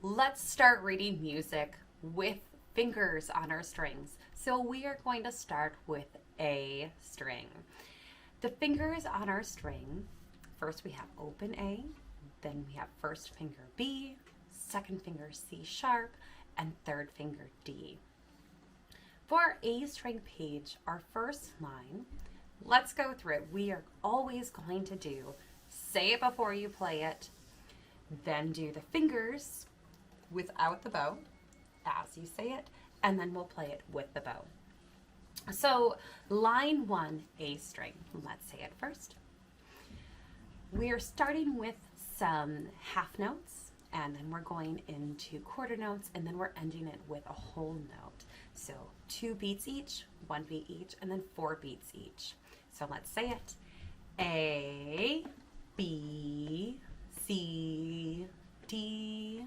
let's start reading music with fingers on our strings. So we are going to start with A string. The fingers on our string, first we have open A, then we have first finger B, second finger C sharp, and third finger D. For our A string page, our first line, let's go through it. We are always going to do say it before you play it, then do the fingers without the bow as you say it, and then we'll play it with the bow. So line 1, A string. Let's say it first. We are starting with some half notes, and then we're going into quarter notes, and then we're ending it with a whole note. So 2 beats each, 1 beat each, and then 4 beats each. So let's say it. A, B, C, D,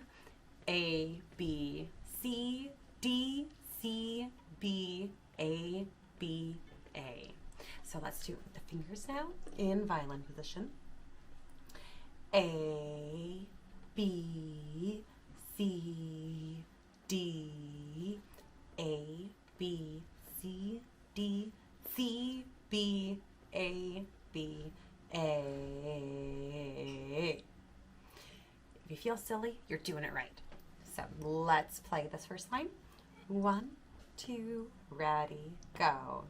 A, B, C, D, C, B, A, B, A. So let's do it with the fingers now in violin position. A, B, C, D, A, B, C, D, C, B, A, B, A. If you feel silly, you're doing it right. So let's play this first line. 1, 2, ready, go.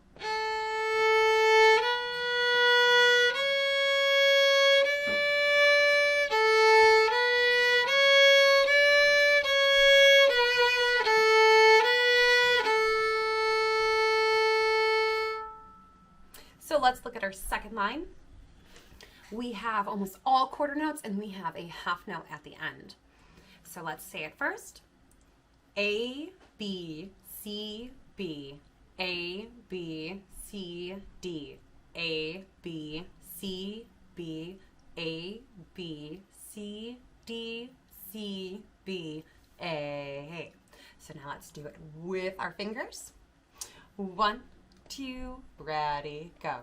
So let's look at our second line. We have almost all quarter notes and we have a half note at the end. So let's say it first. A, B, C, B, A, B, C, D, A, B, C, B, A, B, C, D, C, B, A. So now let's do it with our fingers. 1, 2, ready, go.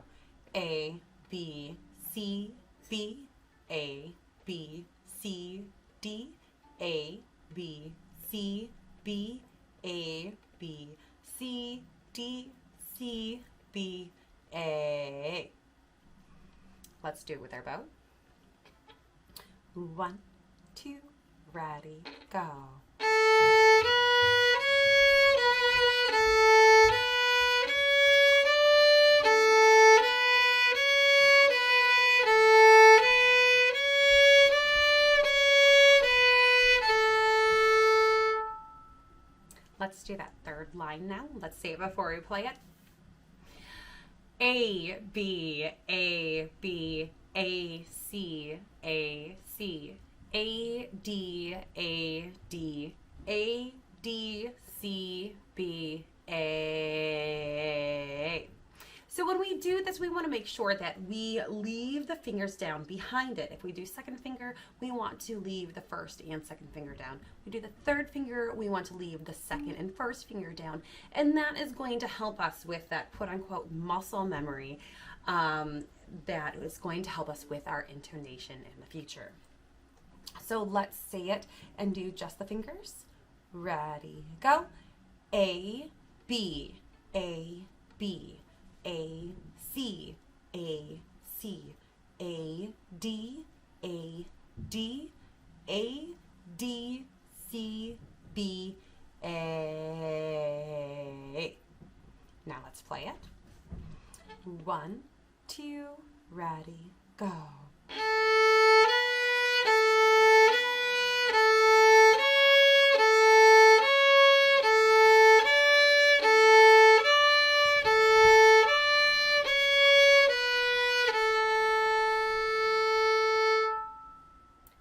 A, B, C, B, A, B, C, D, A, B, C, B, A, B, C, D, C, B, A. Let's do it with our bow. 1, 2, ready, go. Let's do that third line now. Let's say it before we play it. A, B, A, B, A, C, A, C, A, D, A, D, A, D, C, B, A. So when we do this, we want to make sure that we leave the fingers down behind it. If we do second finger, we want to leave the first and second finger down. We do the third finger, we want to leave the second and first finger down. And that is going to help us with that quote-unquote muscle memory that is going to help us with our intonation in the future. So let's say it and do just the fingers. Ready, go. A, B, A, B, A, C, A, C, A, D, A, D, A, D, C, B, A. Now let's play it. 1, 2, ready, go.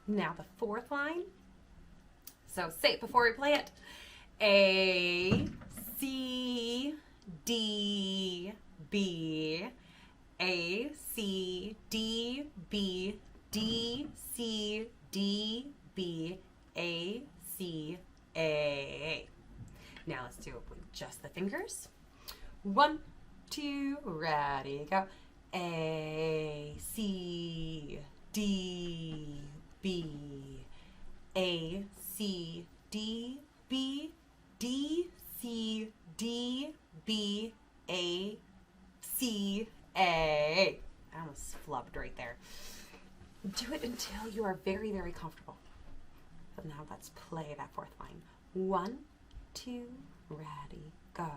Now the fourth line. So say it before we play it. A, C, D, B, A, C, D, B, D, C, D, B, A, C, A. Now let's do it with just the fingers. 1, 2, ready, go. A, C, D, B, A, C, D, B, D, C, D, B, A, C, A. I almost flubbed right there. Do it until you are very, very comfortable. But now let's play that fourth line. 1, 2, ready, go.